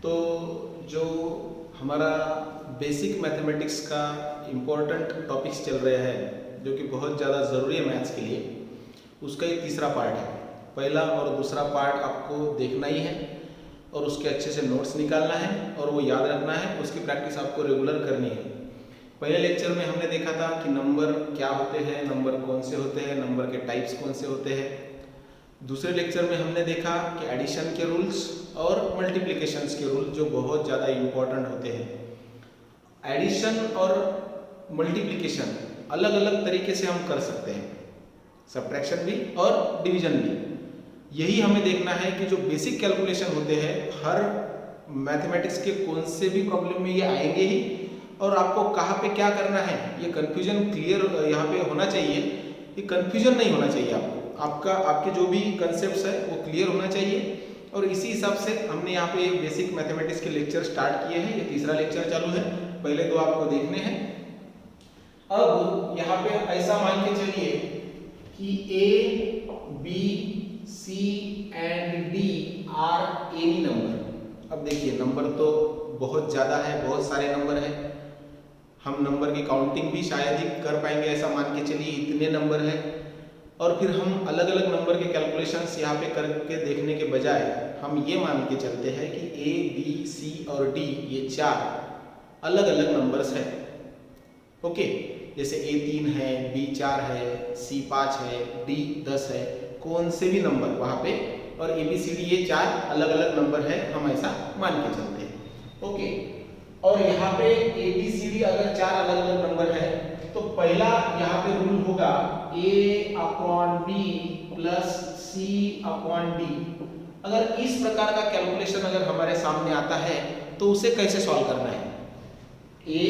तो जो हमारा बेसिक मैथमेटिक्स का इम्पोर्टेंट टॉपिक्स चल रहे हैं जो कि बहुत ज़्यादा ज़रूरी है मैथ्स के लिए, उसका ये तीसरा पार्ट है। पहला और दूसरा पार्ट आपको देखना ही है और उसके अच्छे से नोट्स निकालना है और वो याद रखना है। उसकी प्रैक्टिस आपको रेगुलर करनी है। पहले लेक्चर में हमने देखा था कि नंबर क्या होते हैं, नंबर कौन से होते हैं, नंबर के टाइप्स कौन से होते हैं। दूसरे लेक्चर में हमने देखा कि एडिशन के रूल्स और मल्टीप्लिकेशंस के रूल जो बहुत ज़्यादा इम्पोर्टेंट होते हैं। एडिशन और मल्टीप्लिकेशन अलग अलग तरीके से हम कर सकते हैं, सब्ट्रैक्शन भी और डिवीजन भी। यही हमें देखना है कि जो बेसिक कैलकुलेशन होते हैं हर मैथमेटिक्स के कौन से भी प्रॉब्लम में ये आएंगे ही, और आपको कहाँ पे क्या करना है ये कन्फ्यूजन क्लियर यहाँ पे होना चाहिए। ये कन्फ्यूजन नहीं होना चाहिए आपके जो भी कंसेप्ट्स है वो क्लियर होना चाहिए। और इसी हिसाब से हमने यहाँ पे बेसिक मैथमेटिक्स के लेक्चर स्टार्ट किए हैं। ये तीसरा लेक्चर चालू है, पहले दो आपको देखने हैं। अब यहाँ पे ऐसा मान के चलिए कि A, B, C and D are any number. अब देखिए नंबर तो बहुत ज़्यादा है, बहुत सारे नंबर हैं। हम नंबर की काउंटिंग भी शायद ही कर पाएंगे, ऐसा मान के चलिए इतने नंबर हैं। और फिर हम अलग अलग नंबर के कैलकुलेशंस यहाँ पे करके देखने के बजाय हम ये मान के चलते हैं कि A, B, C और D ये चार अलग अलग नंबर्स हैं। ओके, जैसे A 3 है, B 4 है, C 5 है, D 10 है, कौन से भी नंबर वहाँ पे, और A B C D ये चार अलग अलग नंबर है, हम ऐसा मान के चलते हैं। ओके, और यहाँ पे A B C D अगर चार अलग अलग नंबर है तो पहला यहाँ पे रूल होगा A upon B plus C upon D। अगर इस प्रकार का कैलकुलेशन अगर हमारे सामने आता है तो उसे कैसे सॉल्व करना है। A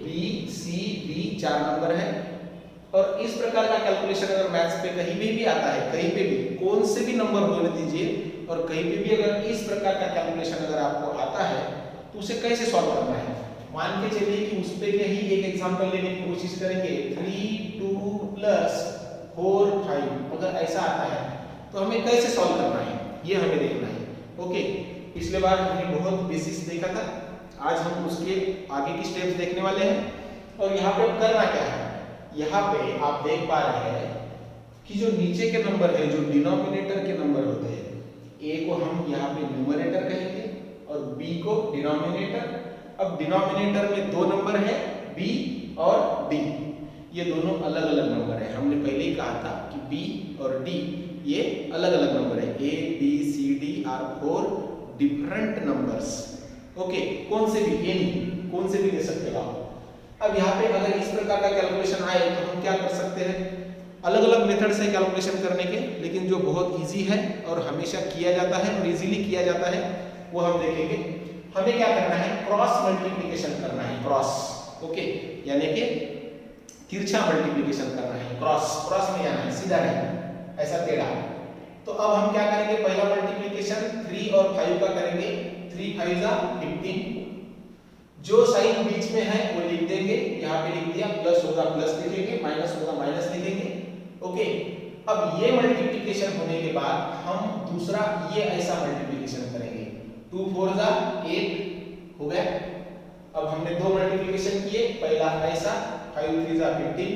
B C D चार नंबर है और इस प्रकार का कैलकुलेशन अगर मैथ्स पे कहीं भी आता है, कहीं पे भी कौन से भी नंबर होने दीजिए, और कहीं पे भी अगर इस प्रकार का कैलकुलेशन अगर आपको आता है तो उसे कैसे सॉल्व करना है। मान के चलिए कि उस पे के ही एक एग्जांपल लेने की कोशिश करेंगे। 3 2 प्लस 4 5 अगर ऐसा आता है तो हमें कैसे सॉल्व करना है ये हमें देखना है। ओके, पिछले बार हमने बहुत बेसिक्स देखा था, आज हम उसके आगे की स्टेप्स देखने वाले हैं। और यहाँ पे करना क्या है, यहाँ पे आप देख पा रहे हैं कि जो नीचे के नंबर है, जो डिनोमिनेटर के नंबर होते हैं, A को हम यहाँ पे न्यूमरेटर कहेंगे और B को डिनोमिनेटर। अब डिनोमिनेटर में दो नंबर है B और D, ये दोनों अलग अलग नंबर है। हमने पहले ही कहा था कि B और D ये अलग अलग नंबर है। A B C D are 4 different numbers. Okay, कौन से भी, एनी कौन से भी ले सकते हो आप। अब यहाँ पे अगर इस प्रकार का कैलकुलेशन आए तो हम क्या कर सकते हैं, अलग अलग मेथड्स है कैलकुलेशन करने के, लेकिन जो बहुत इजी है और हमेशा किया जाता है और इजीली किया जाता है वो हम देखेंगे। हमें क्या करना है, क्रॉस मल्टीप्लिकेशन करना है, क्रॉस। ओके, यानी कि तिरछा मल्टीप्लिकेशन करना है, क्रॉस में जाना है, सीधा नहीं, ऐसा टेढ़ा। तो अब हम क्या करेंगे, पहला मल्टीप्लिकेशन 3 और 5 का करेंगे। 3 5 15, जो साइन बीच में है वो लिख देंगे, यहाँ पे लिख दिया, प्लस होगा प्लस लिखेंगे, माइनस होगा माइनस लिखेंगे। ओके, अब ये मल्टीप्लिकेशन होने के बाद हम दूसरा ये ऐसा मल्टीप्लिकेशन करेंगे। 2 4 8 हो गया। अब हमने दो मल्टीप्लिकेशन किए, पहला ऐसा 5 3 15,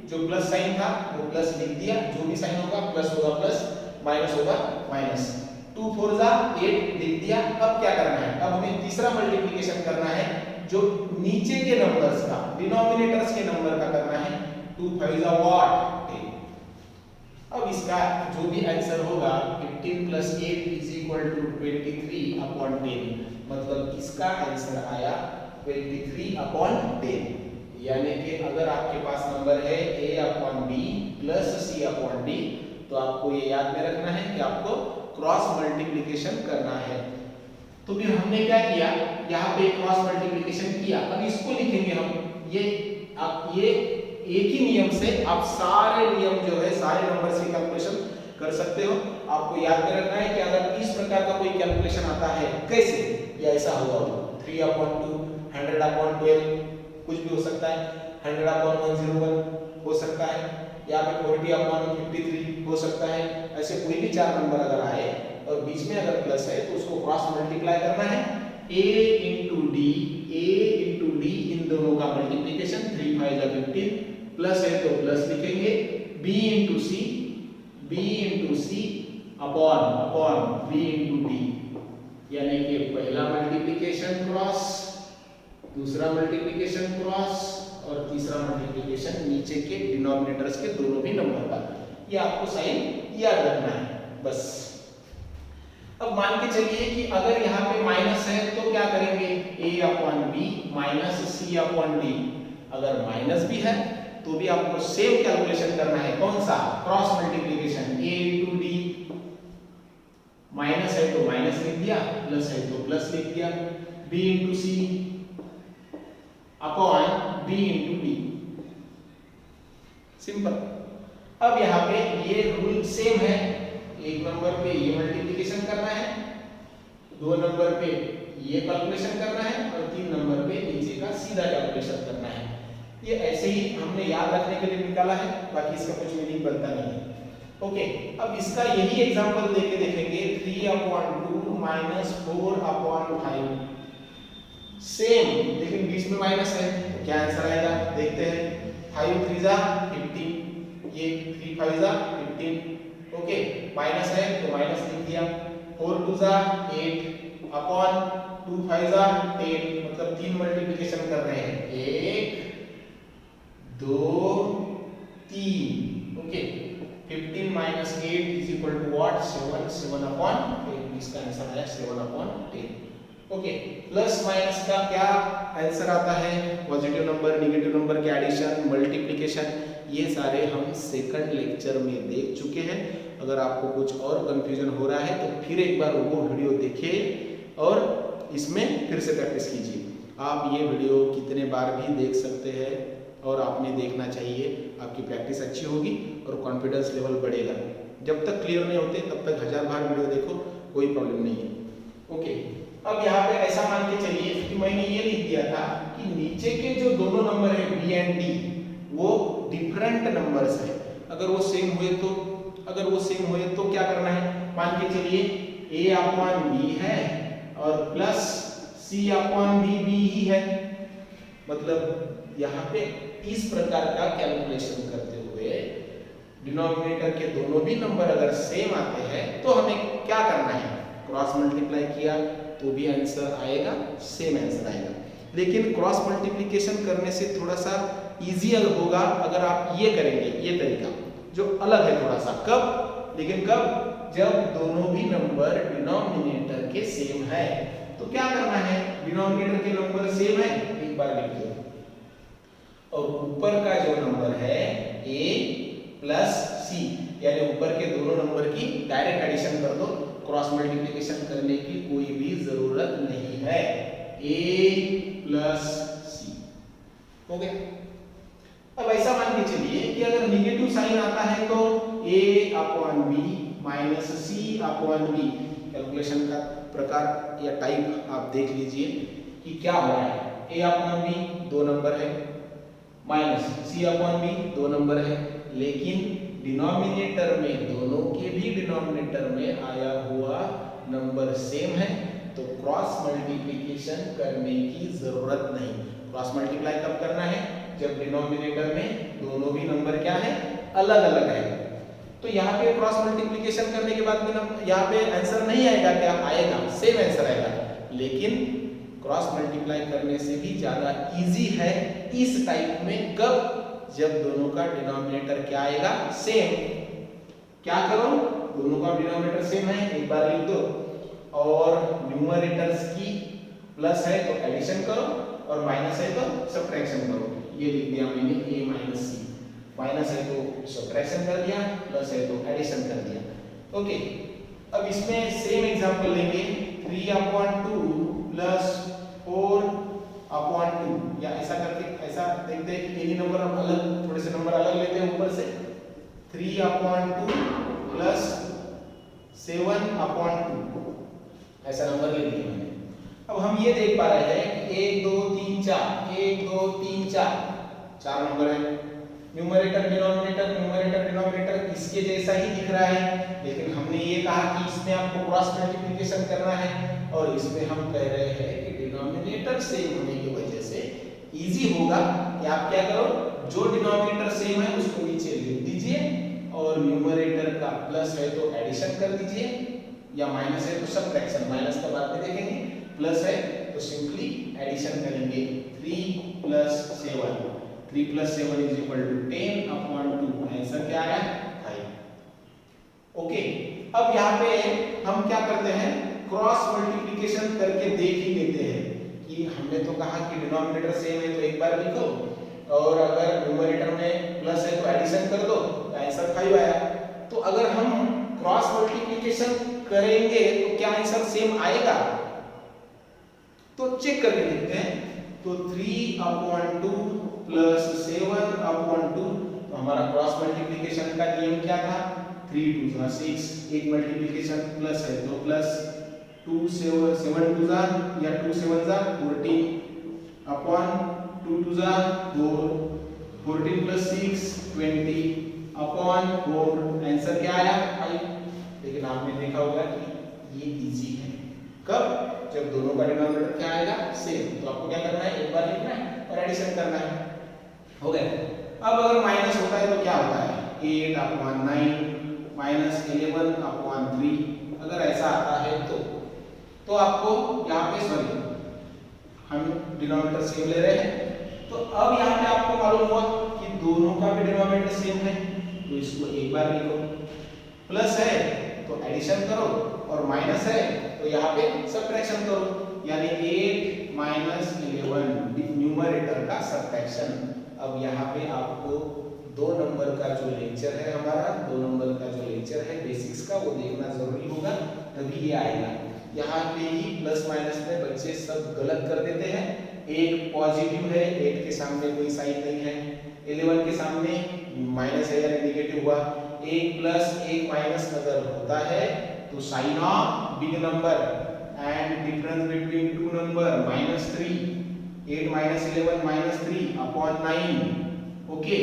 जो प्लस साइन था वो प्लस लिख दिया, जो भी साइन होगा प्लस होगा प्लस, माइनस होगा माइनस। 2 4 8 लिख दिया। अब क्या करना है, अब हमें तीसरा मल्टीप्लिकेशन करना है जो नीचे के नंबर्स का, डिनोमिनेटर्स के नंबर का करना है। 2 5 10। अब इसका जो भी आंसर होगा 15 plus 8 is equal to 23 upon 10, मतलब इसका आंसर आया 23 अपॉन 10। यानी कि अगर आपके पास नंबर है A upon B plus C upon D, तो आपको ये याद में रखना है कि आपको क्रॉस मल्टीप्लिकेशन करना है। तो फिर हमने क्या किया, यहाँ पे क्रॉस मल्टीप्लिकेशन किया। अब इसको लिखेंगे हम, ये एक ही नियम से आप सारे नियम जो है, सारे नंबर्स की कैलकुलेशन कर सकते हो। आपको याद में रखना है कि अगर इस प्रकार का कोई कैलकुलेशन आता है, कैसे, ये ऐसा होगा 3 अपॉन 2, 100 अपॉन 12, कुछ भी हो सकता है, 100 अपॉन 101 हो सकता है, या फिर 40 अपॉन 53 हो सकता है। ऐसे कोई भी चार नंबर अगर आए और बीच में अगर प्लस है तो उसको क्रॉस मल्टीप्लाई करना है। a इंटू डी इन दोनों का मल्टीप्लीकेशन 3 5 जा 15 प्लस है तो प्लस लिखेंगे b into C upon v into D, यानी कि पहला मल्टीप्लीकेशन क्रॉस, दूसरा मल्टीप्लीकेशन क्रॉस और तीसरा मल्टीप्लीकेशन नीचे के डिनोमिनेटर्स के दोनों भी नंबर का। ये आपको साइन याद रखना है बस। अब मान के चलिए कि अगर यहाँ पे माइनस है तो क्या करेंगे, a upon B minus C upon D. अगर माइनस भी है तो भी आपको सेम कैलकुलेशन करना है, कौन सा, cross multiplication, a into D, minus है तो माइनस लिख दिया, प्लस है तो प्लस लिख दिया, b into C upon b into D, simple. अब यहाँ पे ये रूल सेम है, एक नंबर पे ये मल्टीप्लिकेशन करना है, दो नंबर पे ये कैलकुलेशन करना है और तीन नंबर पे नीचे का सीधा कैलकुलेशन करना है। ये ऐसे ही हमने याद रखने के लिए निकाला है, बाकी इसका कुछ मीनिंग बनता नहीं है। ओके, अब इसका यही एग्जांपल देके देखेंगे 3/2 माइनस 4/5, सेम लेकिन बीच में माइनस है तो क्या आंसर आएगा देखते हैं। 5 3 जा 15, ये 3 5 जा 15, ओके, माइनस है तो माइनस लिख दिया, 4 2 जा 8 अपॉन 2 5 जा 10, मतलब तीन मल्टीप्लिकेशन कर रहे हैं, 1 2 3, okay. 15 minus 8 is equal to what, 7, 7/10, इसका आंसर आया 7/10। ओके, प्लस माइनस का क्या आंसर आता है, पॉजिटिव नंबर निगेटिव नंबर के एडिशन, मल्टीप्लिकेशन, ये सारे हम सेकंड लेक्चर में देख चुके हैं। अगर आपको कुछ और कंफ्यूजन हो रहा है तो फिर एक बार वो वीडियो देखिए और इसमें फिर से प्रैक्टिस कीजिए। आप ये वीडियो कितने बार भी देख सकते हैं और आपने देखना चाहिए, आपकी प्रैक्टिस अच्छी होगी और कॉन्फिडेंस लेवल बढ़ेगा। जब तक क्लियर नहीं होते तब तक 1000 बार वीडियो देखो, कोई प्रॉब्लम नहीं है। ओके, अब यहाँ पे ऐसा मान के चलिए कि मैंने ये लिख दिया था कि नीचे के जो दोनों नंबर है b एंड d वो डिफरेंट नंबर्स है। अगर वो सेम हुए तो क्या करना है, मान के चलिए a अपॉन b है और प्लस c अपॉन b ही है, मतलब यहाँ पे इस प्रकार का कैलकुलेशन करते हुए डिनोमिनेटर के दोनों भी नंबर अगर सेम आते हैं तो हमें क्या करना है, क्रॉस मल्टीप्लाई किया तो भी आंसर आएगा, सेम आंसर आएगा। लेकिन क्रॉस मल्टीप्लिकेशन करने से थोड़ा सा इजियर होगा अगर आप ये करेंगे, ये तरीका जो अलग है थोड़ा सा, कब, लेकिन कब, जब दोनों भी नंबर डिनोमिनेटर के सेम है। तो क्या करना है, डिनोमिनेटर के नंबर सेम है, एक बार लिख दो, और ऊपर का जो नंबर है a प्लस सी, यानी ऊपर के दोनों नंबर की डायरेक्ट एडिशन कर दो, क्रॉस मल्टीप्लिकेशन करने की कोई भी जरूरत नहीं है, a प्लस सी, हो गया। अब ऐसा मान के चलिए कि अगर निगेटिव साइन आता है तो a upon b minus C upon b, calculation का प्रकार या टाइप आप देख लीजिए कि क्या हो रहा है, a अपॉन b दो नंबर है, माइनस c अपॉन b दो नंबर है, लेकिन डिनोमिनेटर में, दोनों के भी डिनोमिनेटर में आया हुआ नंबर सेम है, तो क्रॉस मल्टीप्लिकेशन करने की जरूरत नहीं। क्रॉस मल्टीप्लाई कब करना है, जब डिनोमिनेटर में दोनों भी नंबर क्या है, अलग अलग है। तो यहाँ पे क्रॉस मल्टीप्लिकेशन करने के बाद में यहाँ पे आंसर नहीं आएगा, क्या आएगा, सेम आंसर आएगा, लेकिन क्रॉस मल्टीप्लाई करने से भी ज्यादा इजी है इस टाइप में, कब, जब दोनों का डिनोमिनेटर क्या आएगा, सेम। क्या करो, दोनों का डिनोमिनेटर सेम है, एक बार लिख दो, और न्यूमरेटर्स की प्लस है तो एडिशन करो और माइनस है तो सब्ट्रैक्शन करो। ये लिख दिया मैंने a माइनस सी, माइनस है तो सब्ट्रैक्शन कर दिया, प्लस है तो एडिशन कर दिया। ओके, अब इसमें सेम एग्जांपल लेंगे, 3/2 प्लस 4/2, या ऐसा करके ऐसा देखते हैं कि नंबर हम अलग, थोड़े से नंबर अलग लेते हैं ऊपर से, 3/2 प्लस 7/2, ऐसा नंबर ले लिया मैंने। अब हम ये देख पा रहे हैं कि 1 2 3 4, 1 2 3 4, चार नंबर है, न्यूमरेटर डिनोमिनेटर इसके जैसा ही दिख रहा है, लेकिन हमने ये कहा कि इसमें आपको क्रॉस मल्टीप्लिकेशन करना है और इसमें हम कह रहे हैं कि डिनोमिनेटर सेम होने की वजह से इजी होगा कि आप क्या करो, जो डिनोमिनेटर सेम है उसको नीचे लिख दीजिए और न्यूमरेटर का प्लस है तो एडिशन कर दीजिए या माइनस है तो सबट्रैक्शन, माइनस का बाद में देखेंगे, प्लस है तो सिंपली एडिशन करेंगे। 3 + 7 3 + 7 = 10/2, आंसर क्या आया 5। ओके, अब यहाँ पे हम क्या करते हैं, क्रॉस मल्टीप्लिकेशन करके देख ही लेते हैं कि हमने तो कहा कि डिनोमिनेटर सेम है तो एक बार लिखो और अगर न्यूमरेटर में प्लस है तो एडिशन कर दो, आंसर 5 आया। तो अगर हम क्रॉस मल्टीप्लिकेशन करेंगे तो क्या आंसर सेम आएगा, तो चेक करके देखते हैं। तो 3/2 + 7/2, तो हमारा क्रॉस मल्टीप्लिकेशन का नियम क्या था, 3 × 2 = 6, एक मल्टीप्लिकेशन प्लस है तो प्लस 2 7 7 2 या 2 7 14 अपॉन 2 2 4 14 + 6 20 अपॉन 4, आंसर क्या आया 5। लेकिन आपने देखा होगा कि ये इजी है, कब, जब दोनों का डिनोमिनेटर क्या आएगा सेम, तो आपको क्या करना है, एक बार लिखना है और एडिशन करना है, हो गया। अब अगर माइनस होता है तो क्या होता है, 8/9 -11/3, अगर ऐसा आता है तो आपको यहाँ पे सॉरी हम डिनोमिनेटर सेम ले रहे हैं, तो अब यहाँ पे आपको मालूम हुआ कि दोनों का भी डिनोमिनेटर सेम है, तो इसको एक बार लिखो, प्लस है तो एडिशन करो और माइनस है तो यहाँ पे सबट्रैक्शन करो, यानी 8 - 11 न्यूमरेटर का सबट्रैक्शन। अब यहाँ पे आपको 2 नंबर का जो लेक्चर है हमारा, 2 नंबर का जो लेक्चर है बेसिक्स का, वो देखना जरूरी होगा, तभी ये आएगा। यहाँ पे ही प्लस माइनस में बच्चे सब गलत कर देते हैं, एक पॉजिटिव है, 8 के सामने कोई साइन नहीं है, 11 के सामने माइनस है यानी नेगेटिव हुआ, 1 + 1 - अगर होता है तो sign of big number and difference between two number -3, 8 - 11 -3/9। Okay,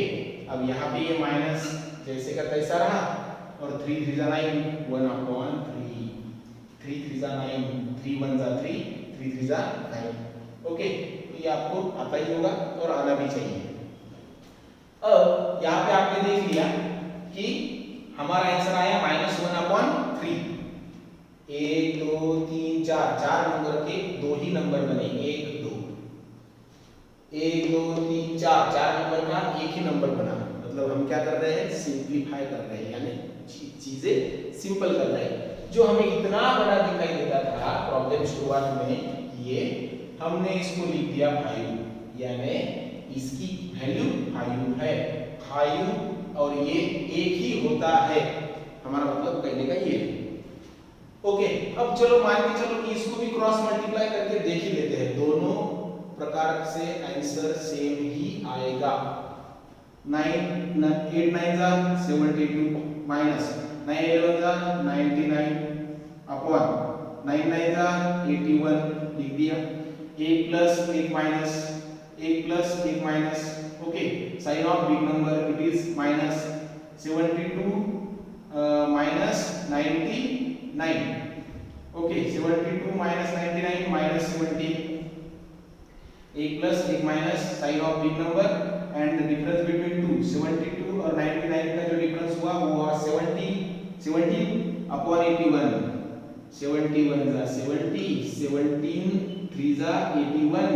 अब यहाँ पे ये माइनस जैसे का तैसा रहा और 3 3 9 1/3, 3 3 9 3 1 3 3 3 9। ओके, तो ये आपको आता ही होगा और आना भी चाहिए। अब यहाँ पे आपने देख लिया कि हमारा आंसर आया -1/3, 1 2 3 4, 4 नंबर के 2 ही नंबर बने, 1 2 1 2 3 4, 4 नंबर का एक ही नंबर बना, मतलब हम क्या कर रहे हैं, सिंपलीफाई कर रहे हैं, यानी चीजें सिंपल कर रहे हैं। जो हमें इतना बड़ा दिखाई देता था प्रॉब्लम शुरुआत में, ये हमने इसको लिख दिया 5, यानी इसकी वैल्यू 5 है, 5 और ये एक ही होता है, हमारा मतलब कहने का ये है। ओके, अब चलो मान के चलो कि इसको भी क्रॉस मल्टीप्लाई करके देख ही लेते हैं, दोनों प्रकार से आंसर सेम ही आएगा। 8 9 72 माइनस 9 11 99 अपॉन 9 9 81 लिख दिया, 1 + 1 minus 1 + 1 minus, okay, sign of big number it is -72 -99, okay, 72 - 99 -70, 1 + 1 minus sign of big number and the difference between 2, 72 और 99 का जो डिफरेंस हुआ वो हुआ 17/81, 71 * 70, 17 3 81,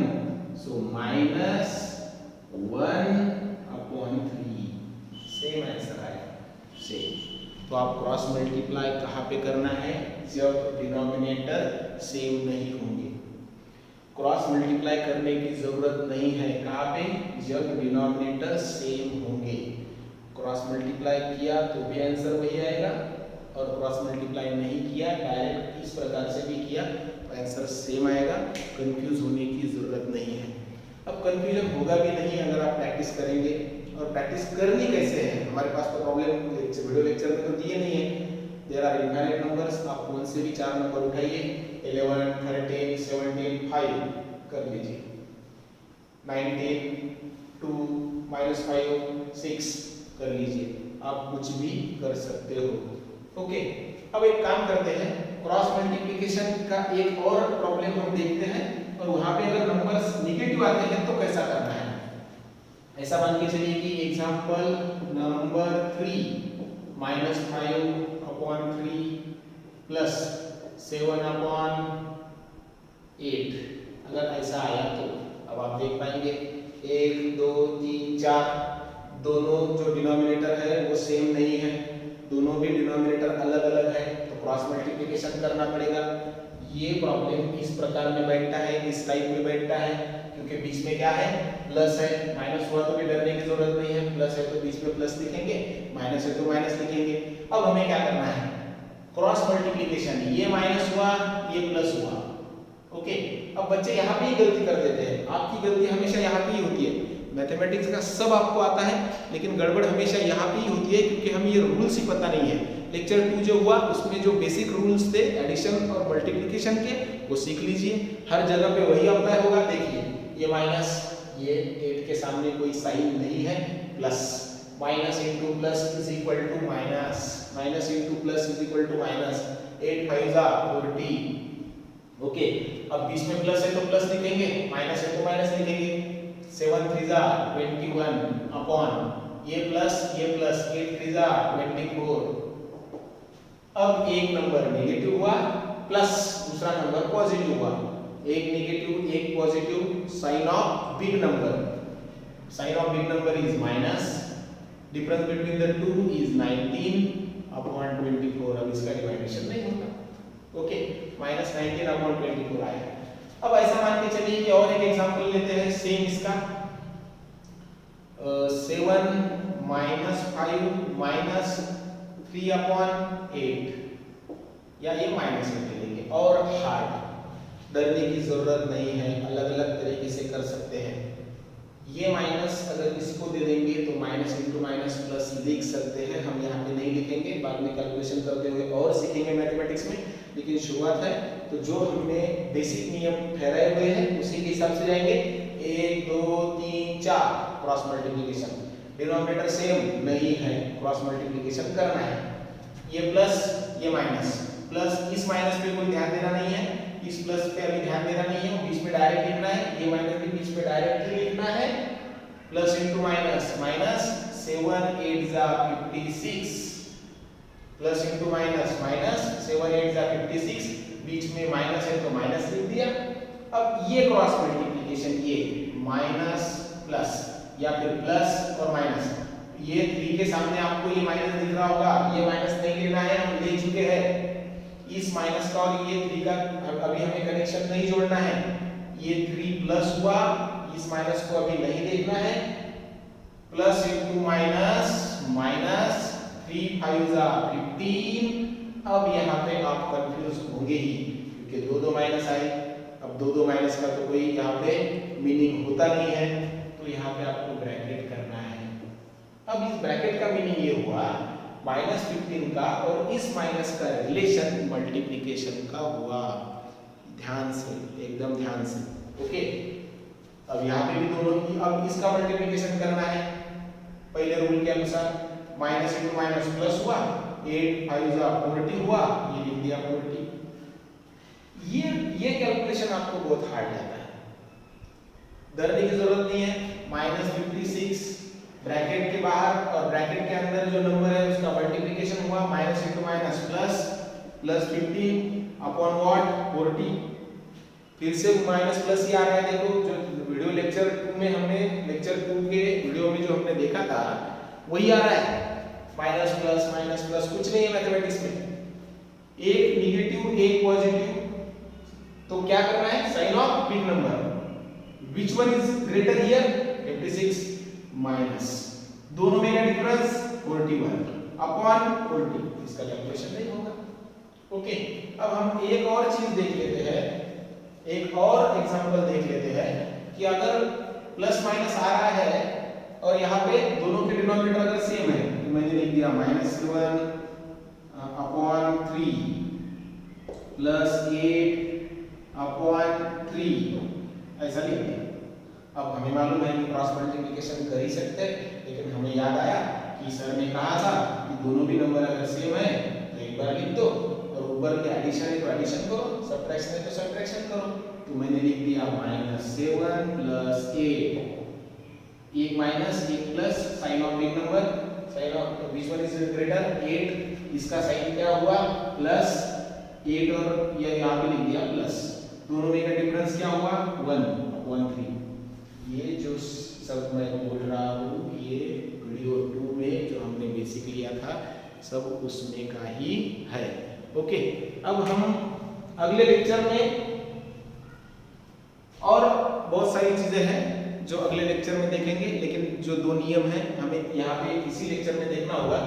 so -1/3, सेम आंसर आया, सेम। तो आप क्रॉस मल्टीप्लाई कहाँ पे करना है, जब डिनोमिनेटर सेम नहीं होंगे। क्रॉस मल्टीप्लाई करने की जरूरत नहीं है, कहाँ पे, जब डिनोमिनेटर सेम होंगे। क्रॉस मल्टीप्लाई किया तो भी आंसर वही आएगा और क्रॉस मल्टीप्लाई नहीं किया, डायरेक्ट इस प्रकार से भी किया तो आंसर सेम आएगा, कंफ्यूज होने की जरूरत नहीं है। अब कंफ्यूजन होगा भी नहीं अगर आप प्रैक्टिस करेंगे, और प्रैक्टिस करनी कैसे है, हमारे पास तो प्रॉब्लम वीडियो लेक्चर में तो दिए नहीं है, देयर आर इनफाइनाइट नंबर्स, आप कौन से भी 4 नंबर उठाइए, 11 13 17 5 कर लीजिए, 19 2 -5 6 कर लीजिए, आप कुछ भी कर सकते हो। ओके, अब एक काम करते हैं, क्रॉस मल्टीप्लिकेशन का एक और प्रॉब्लम हम देखते हैं, और वहां पे अगर नंबर्स निगेटिव आते हैं तो कैसा करना है। ऐसा मान के चलिए कि एग्जांपल नंबर 3 -5/3 प्लस 7/8, अगर ऐसा आया तो अब आप देख पाएंगे 1 2 3 4 दोनों जो डिनोमिनेटर है वो सेम नहीं है, दोनों भी डिनोमिनेटर अलग अलग है, तो क्रॉस मल्टीप्लिकेशन करना पड़ेगा। ये प्रॉब्लम इस प्रकार में बैठता है, इस टाइप में बैठता है, क्योंकि बीच में क्या है, प्लस है, माइनस हुआ तो भी डरने की जरूरत नहीं है, प्लस है तो बीच में प्लस लिखेंगे, माइनस है तो माइनस लिखेंगे। अब हमें क्या करना है, क्रॉस मल्टीप्लिकेशन, ये माइनस हुआ ये प्लस हुआ। ओके, अब बच्चे यहाँ पे ही गलती कर देते हैं, आपकी गलती हमेशा यहाँ पे ही होती है। मैथमेटिक्स का सब आपको आता है, लेकिन गड़बड़ हमेशा यहाँ पे ही होती है, क्योंकि हमें ये रूल्स ही पता नहीं है। लेक्चर 2 जो हुआ उसमें जो बेसिक रूल्स थे एडिशन और मल्टीप्लिकेशन के, वो सीख लीजिए, हर जगह पे वही अप्लाई होगा। देखिए ये माइनस, ये 8 के सामने कोई साइन नहीं है, plus, minus into plus is equal to minus, minus into plus is equal to minus, 8 5 40। Okay, अब बीच में प्लस है तो प्लस लिखेंगे, माइनस है तो माइनस लिखेंगे, 7 3 21 अपॉन ये प्लस 8 3 24। अब एक नंबर नेगेटिव हुआ प्लस दूसरा नंबर पॉजिटिव हुआ, एक नेगेटिव एक positive, sign of big number, sign of big number is minus, difference between the two is 19 upon 24। अब इसका डिवाइडेशन नहीं होगा। ओके, माइनस 19 अपॉन 24 आया। अब ऐसा मान के चलिए कि और एक एग्जांपल लेते हैं सेम इसका, 7 -5 -3/8, या ये माइनस में लेंगे। और हार्ड, डरने की जरूरत नहीं है, अलग अलग तरीके से कर सकते हैं। ये माइनस अगर इसको दे देंगे तो माइनस इंटू माइनस प्लस लिख सकते हैं, हम यहाँ पे नहीं लिखेंगे, बाद में कैलकुलेशन करते हुए और सीखेंगे मैथमेटिक्स में, लेकिन शुरुआत है तो जो हमने बेसिक नियम ठहराए हुए हैं उसी के हिसाब से जाएंगे। 1 2 3 4 क्रॉस मल्टीप्लिकेशन, डिनोमिनेटर सेम नहीं है, क्रॉस मल्टीप्लिकेशन करना है। ये प्लस ये माइनस, प्लस इस माइनस पे कोई ध्यान देना नहीं है, इस प्लस पे अभी ध्यान देना नहीं है, बीच में डायरेक्ट लिखना है, ये माइनस भी बीच में डायरेक्टली लिखना है, plus into minus, minus 7 8 56, plus into minus, minus 7 8 56, बीच में माइनस है तो माइनस लिख दिया। अब ये क्रॉस मल्टीप्लिकेशन, ये माइनस प्लस या फिर प्लस और माइनस, ये 3 के सामने आपको ये माइनस दिख रहा होगा, ये माइनस नहीं लेना है, हम ले चुके हैं। इस माइनस का और ये 3 का अभी हमें कनेक्शन नहीं जोड़ना है, ये 3 प्लस हुआ, इस माइनस को अभी नहीं देखना है, प्लस इंटू माइनस, माइनस 3 5 15। अब यहाँ पे आप कंफ्यूज होंगे ही, क्योंकि दो माइनस आए। अब दो माइनस का तो कोई यहाँ पे मीनिंग होता नहीं है, तो यहाँ पे आपको ब्रैकेट करना है। अब इस ब्रैकेट का मीनिंग ये हुआ -15 का और इस माइनस का रिलेशन मल्टीप्लिकेशन का हुआ। ध्यान से, एकदम ध्यान से। ओके, अब यहाँ पे भी दोनों की, अब इसका मल्टीप्लिकेशन करना है पहले रूल के अनुसार, माइनस इंटू माइनस प्लस हुआ, 8 5 40 हुआ, ये लिख दिया 40। ये कैलकुलेशन आपको बहुत हार्ड लगता है, डरने की जरूरत नहीं है। -56 ब्रैकेट के बाहर और ब्रैकेट के अंदर जो नंबर है उसका मल्टीप्लिकेशन हुआ, minus into minus plus, plus 15 upon what 40, फिर से माइनस प्लस ही आ रहा है। देखो जो वीडियो लेक्चर 2 में हमने, लेक्चर 2 के वीडियो में जो हमने देखा था वही आ रहा है, माइनस प्लस कुछ नहीं है मैथमेटिक्स में, एक नेगेटिव एक पॉजिटिव। तो क्या करना है, sign of big number, which one is greater here, 56 minus, दोनों में का डिफरेंस 41 अपॉन 40, इसका कैलकुलेशन नहीं होगा। ओके, अब हम एक और चीज देख लेते हैं, एक और एग्जांपल देख लेते हैं कि अगर प्लस माइनस आ रहा है और यहाँ पे दोनों के डिनोमिनेटर अगर सेम है, तो मैंने लिख दिया -7 अपॉन 3 प्लस 8 अपॉन 3, ऐसा लिख दिया। अब हमें मालूम है कि क्रॉस मल्टीप्लिकेशन कर ही सकते हैं, लेकिन हमें याद आया कि सर ने कहा था कि दोनों भी नंबर अगर सेम है तो एक बार लिख दो, और ऊपर के एडिशन है तो एडिशन करो, सब्ट्रैक्शन है तो सब्ट्रैक्शन करो। तो मैंने लिख दिया -7 + 8, एक माइनस एक plus, sign of big number, sign of which one is greater 8, इसका साइन क्या हुआ प्लस 8, और ये यहाँ पे लिख दिया प्लस, दोनों में का डिफरेंस क्या हुआ 1/3। ये जो सब मैं बोल रहा हूँ ये वीडियो 2 में जो हमने बेसिक लिया था सब उसमें का ही है। ओके, अब हम अगले लेक्चर में और बहुत सारी चीजें हैं जो अगले लेक्चर में देखेंगे, लेकिन जो 2 नियम हैं हमें यहाँ पे इसी लेक्चर में देखना होगा।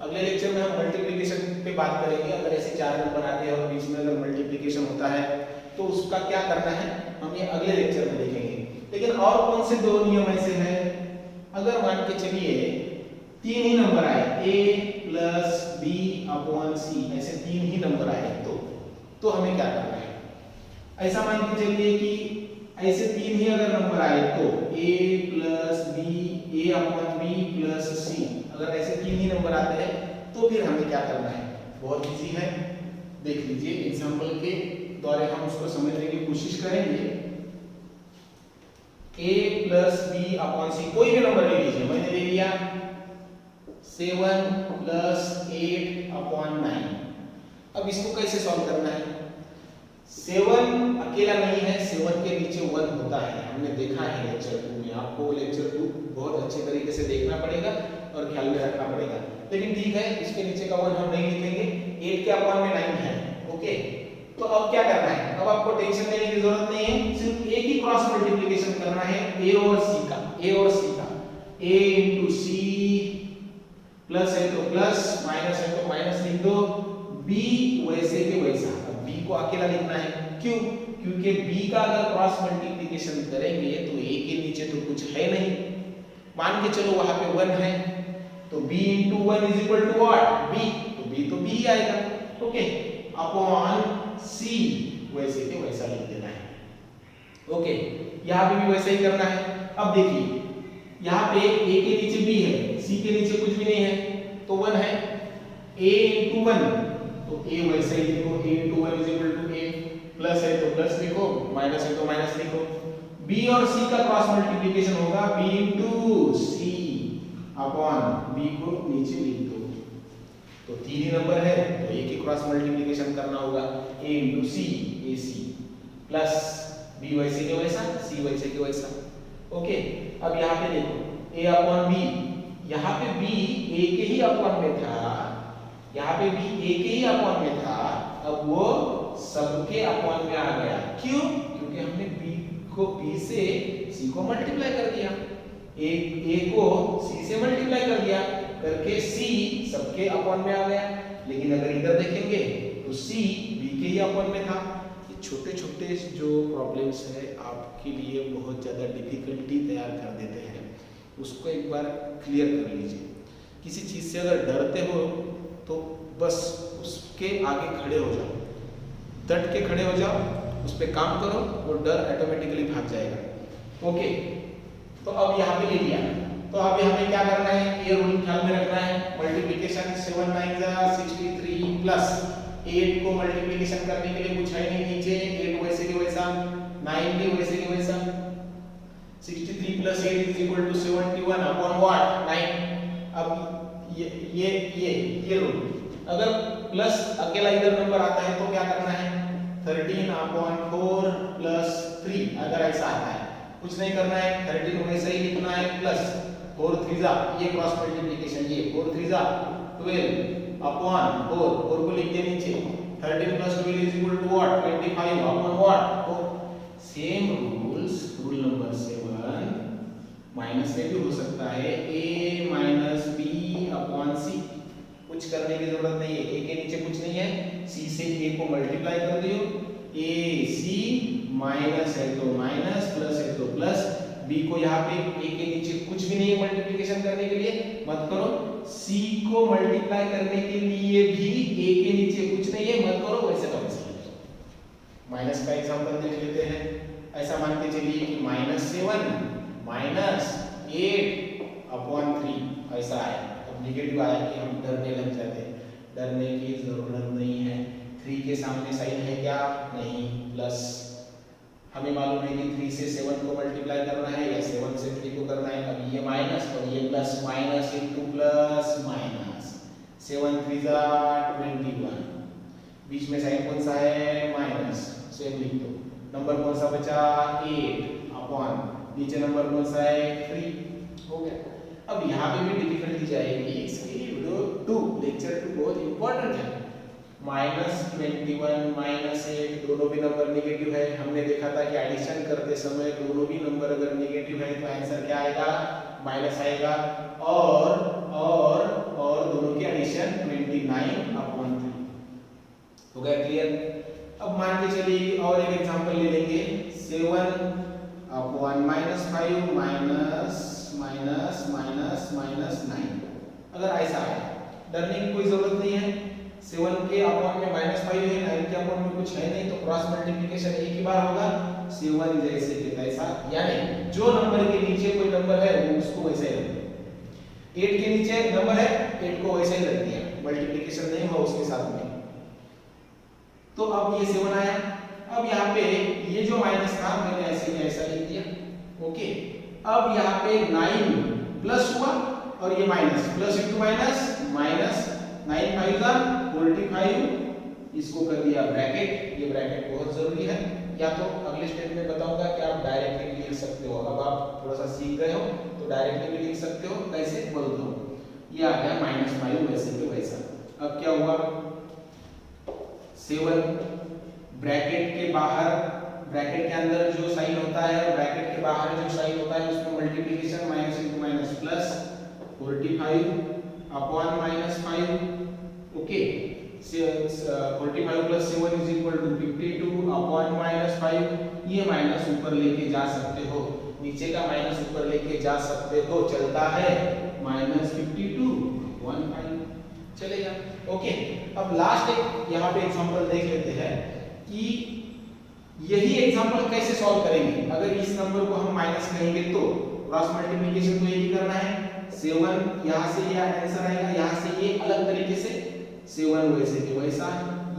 अगले लेक्चर में हम मल्टीप्लिकेशन पे बात करेंगे। अगर ऐसे 4 नंबर आते हैं और बीच में अगर मल्टीप्लिकेशन होता है तो उसका क्या करना है हम ये अगले लेक्चर में देखेंगे। लेकिन और कौन से 2 नियम ऐसे हैं, अगर मान के चलिए 3 ही नंबर आए a + b/c, ऐसे 3 ही नंबर आए तो हमें क्या करना है। ऐसा मान के चलिए कि ऐसे 3 ही अगर नंबर आए तो a + b a/b + c, अगर ऐसे 3 ही नंबर आते हैं तो फिर हमें क्या करना है, बहुत इजी है। देख लीजिए एग्जांपल के द्वारा हम उसको समझने की कोशिश करेंगे। a + b/c, कोई भी नंबर ले लीजिए, मैंने ले लिया 7 + 8/9। अब इसको कैसे सॉल्व करना है, 7 अकेला नहीं है, 7 के नीचे 1 होता है, हमने देखा है लेक्चर 2 में। आपको लेक्चर 2 बहुत अच्छे तरीके से देखना पड़ेगा और ख्याल में रखना पड़ेगा। लेकिन ठीक है, इसके नीचे का 1 हम नहीं लिखेंगे, 8 के अपॉन में 9 है। ओके, तो अब क्या करना है, अब आपको टेंशन लेने की जरूरत नहीं है, सिर्फ एक ही क्रॉस मल्टीप्लिकेशन करना है a और c का, a × c, प्लस है तो प्लस, माइनस है तो माइनस लिख दो, b वैसे के वैसा। अब b को अकेला लिखना है, क्यों, क्योंकि b का अगर क्रॉस मल्टीप्लिकेशन करेंगे तो a के नीचे तो कुछ है नहीं, मान के चलो वहां पे 1 है तो b × 1 = what, b, तो b तो b ही आएगा। ओके, अपॉन c वैसे के वैसा लिख देना है। ओके, यहाँ पे भी वैसा ही करना है। अब देखिए यहाँ पे a के नीचे b है, c के नीचे कुछ भी नहीं है तो 1 है, a × 1 तो a वैसा ही लिखो, a × 1 = a, प्लस है तो प्लस लिखो, माइनस है तो माइनस लिखो। b और c का क्रॉस मल्टीप्लिकेशन होगा b × c अपॉन b को नीचे लिख दो, तो 3 ही नंबर है तो एक ही क्रॉस मल्टीप्लिकेशन करना होगा, a × c ac, plus b वैसे के वैसा, c वैसे के वैसा। ओके, अब यहाँ पे देखो a/b, यहाँ पे b a के ही अपॉन में था, यहाँ पे b a के ही अपॉन में था, अब वो सबके अपॉन में आ गया। क्यों, क्योंकि हमने b से c को मल्टीप्लाई कर दिया, a को c से मल्टीप्लाई कर दिया करके c सबके अपॉन में आ गया। लेकिन अगर इधर देखेंगे तो c b के ही अपॉन में था। ये छोटे छोटे जो प्रॉब्लम्स है आपके लिए बहुत ज़्यादा डिफिकल्टी तैयार कर देते हैं, उसको एक बार क्लियर कर लीजिए। किसी चीज़ से अगर डरते हो तो बस उसके आगे खड़े हो जाओ, डट के खड़े हो जाओ, उस पर काम करो, वो डर ऑटोमेटिकली भाग जाएगा। ओके, तो अब यहाँ पे ले लिया, तो अब हमें क्या करना है, ये रूल ख्याल में रखना है। मल्टीप्लिकेशन 7 × 9 = 63 प्लस 8 को मल्टीप्लिकेशन करने के लिए कुछ है नहीं नीचे, 8 वैसे के वैसा, 9 भी वैसे के वैसा, 63 + 8 = 71 अपॉन व्हाट 9। अब ये रूल, अगर प्लस अकेला इधर नंबर आता है तो क्या करना है, 13/4 + 3, अगर ऐसा आता है कुछ नहीं करना है, 13 वैसे ही लिखना है, प्लस 4 × 3 ये क्रॉस मल्टीप्लिकेशन, ये 4 × 3 = 12 अपॉन 4 को लिख दे नीचे, 13 + 12 = what 25 upon what 4। Same rules, rule number 7 minus में भी हो सकता है, a - b/c, कुछ करने की जरूरत नहीं है, a के नीचे कुछ नहीं है, c से a को मल्टीप्लाई कर दियो, ac माइनस है तो माइनस, प्लस है तो प्लस, b को यहाँ पे a के नीचे कुछ भी नहीं है मल्टीप्लिकेशन करने के लिए, मत करो, c को मल्टीप्लाई करने के लिए भी a के नीचे कुछ नहीं है, मत करो, वैसे का वैसे। माइनस का एग्जांपल देख लेते हैं। ऐसा मान के चलिए कि -7 -8/3 ऐसा आया। अब निगेटिव आया कि हम डरने लग जाते हैं, डरने की जरूरत नहीं है। 3 के सामने साइन है क्या? नहीं, प्लस। हमें मालूम है कि 3 से 7 को मल्टीप्लाई करना है या 7 से 3 को करना है। अब ये माइनस और ये plus, minus into plus minus, 7 3 21, बीच में साइन कौन सा है? माइनस, सेम लिख दो। नंबर कौन सा बचा? 8 अपॉन, नीचे नंबर कौन सा है? 3। हो गया। अब यहाँ पे भी डिफिकल्टी जाएगी, इसके लिए वीडियो 2 लेक्चर 2 बहुत इंपॉर्टेंट है। -21 -8 दोनों भी नंबर नेगेटिव है। हमने देखा था कि एडिशन करते समय दोनों भी नंबर अगर नेगेटिव है तो आंसर क्या आएगा? माइनस आएगा। और दोनों की एडिशन 29/3। हो गया क्लियर? अब मान के चलिए और एक एग्जांपल ले लेंगे, 7/5 -9। अगर ऐसा है, डरने की कोई जरूरत नहीं है। 7 के अपॉन में -5 है, 9 के अपॉन में कुछ है नहीं, तो क्रॉस मल्टीप्लिकेशन एक ही बार होगा। 7 जैसे कि तैसा, यानी जो नंबर के नीचे कोई नंबर है वो उसको वैसे ही रख दिया। 8 के नीचे नंबर है, 8 को वैसे ही रख दिया, मल्टीप्लिकेशन नहीं हुआ उसके साथ में। तो अब ये 7 आया। अब यहाँ पे ये जो माइनस था मैंने ऐसे ही ऐसा लिख दिया। ओके, अब यहाँ पे 9 प्लस हुआ और ये minus, plus into minus, minus 9 5 45, इसको कर दिया ब्रैकेट। ये ब्रैकेट बहुत जरूरी है, या तो अगले स्टेप में बताऊंगा कि आप डायरेक्टली लिख सकते हो। अब आप थोड़ा सा सीख गए हो तो डायरेक्टली भी लिख सकते हो, कैसे बोल दो। ये आ गया -5 वैसे के वैसा। अब क्या हुआ? 7 ब्रैकेट के बाहर, ब्रैकेट के अंदर जो साइन होता है और ब्रैकेट के बाहर जो साइन होता है उसमें multiplication, minus into minus plus, 45 upon -5। Okay, 45 plus 7 is equal to 52 upon -5। ये माइनस ऊपर लेके जा सकते हो, नीचे का माइनस ऊपर लेके जा सकते हो, चलता है। -52 अपॉन 5 चलेगा। ओके, अब लास्ट एक यहाँ पे एग्जांपल देख लेते हैं कि यही एग्जांपल कैसे सॉल्व करेंगे। अगर इस नंबर को हम माइनस कहेंगे तो क्रॉस मल्टीप्लिकेशन तो यही करना है। 7 यहाँ से ये आंसर आएगा, यहाँ से ये अलग तरीके से 7 वैसे के वैसा।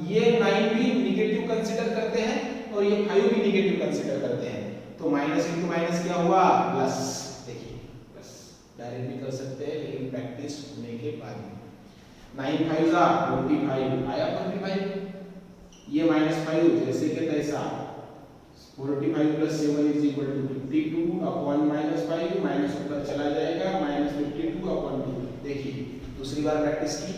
ये 9 भी निगेटिव कंसीडर करते हैं और ये 5 भी निगेटिव कंसीडर करते हैं, तो माइनस इंटू माइनस क्या हुआ? प्लस। देखिए प्लस डायरेक्ट भी कर सकते हैं, लेकिन प्रैक्टिस होने के बाद में। 9 5 25 आया 45, ये -5 जैसे के तैसा। 45 plus 7 is equal to 52 upon -5, minus ऊपर चला जाएगा, -52 अपॉन 2। देखिए दूसरी बार प्रैक्टिस की,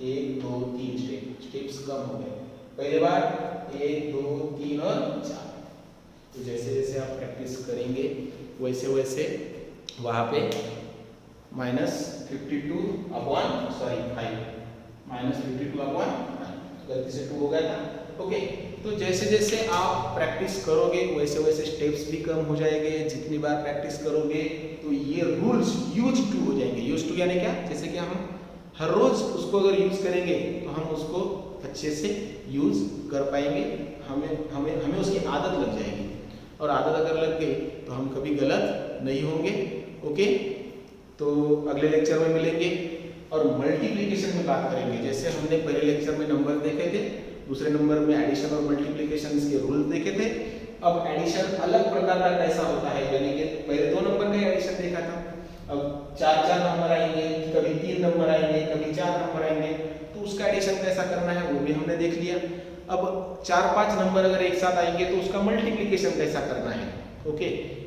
1 2 3 स्टेप्स कम हो गए। पहले बार 1 2 3 और 4। तो जैसे जैसे आप प्रैक्टिस करेंगे वैसे वैसे वहां पे -52 अपॉन 5, -52 अपॉन 5, गलती से 2 हो गया था। ओके, तो जैसे जैसे आप प्रैक्टिस करोगे वैसे वैसे स्टेप्स भी कम हो जाएंगे। जितनी बार प्रैक्टिस करोगे तो ये रूल्स यूज टू हो जाएंगे। यूज टू यानी क्या? जैसे कि हम हर रोज उसको अगर यूज करेंगे तो हम उसको अच्छे से यूज कर पाएंगे, हमें उसकी आदत लग जाएगी, और आदत अगर लग गई तो हम कभी गलत नहीं होंगे। ओके, तो अगले लेक्चर में मिलेंगे और मल्टीप्लिकेशन में बात करेंगे। जैसे हमने पहले लेक्चर में नंबर देखे थे, दूसरे नंबर में एडिशन और मल्टीप्लिकेशन के रूल देखे थे। अब एडिशन अलग प्रकार का कैसा होता है, यानी कि पहले 2 नंबर का एडिशन देखा था, अब 4 नंबर आएंगे, कभी 3 नंबर आएंगे, कभी 4 नंबर आएंगे, तो उसका एडिशन कैसा करना है वो भी हमने देख लिया। अब 4-5 नंबर अगर एक साथ आएंगे तो उसका मल्टीप्लिकेशन कैसा करना है। ओके,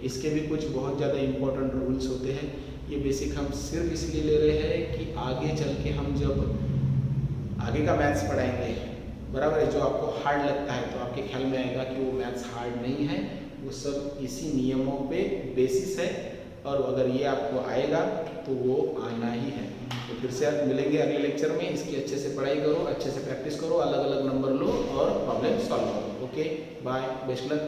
इसके भी कुछ बहुत ज़्यादा इंपॉर्टेंट रूल्स होते हैं। ये बेसिक हम सिर्फ इसलिए ले रहे हैं कि आगे चल के हम जब आगे का मैथ्स पढ़ाएंगे, बराबर है, जो आपको हार्ड लगता है तो आपके ख्याल में आएगा कि वो मैथ्स हार्ड नहीं है, वो सब इसी नियमों पे बेसिस है, और अगर ये आपको आएगा तो वो आना ही है। तो फिर से आप मिलेंगे अगले लेक्चर में। इसकी अच्छे से पढ़ाई करो, अच्छे से प्रैक्टिस करो, अलग अलग नंबर लो और प्रॉब्लम सॉल्व करो। Okay, bye, best luck.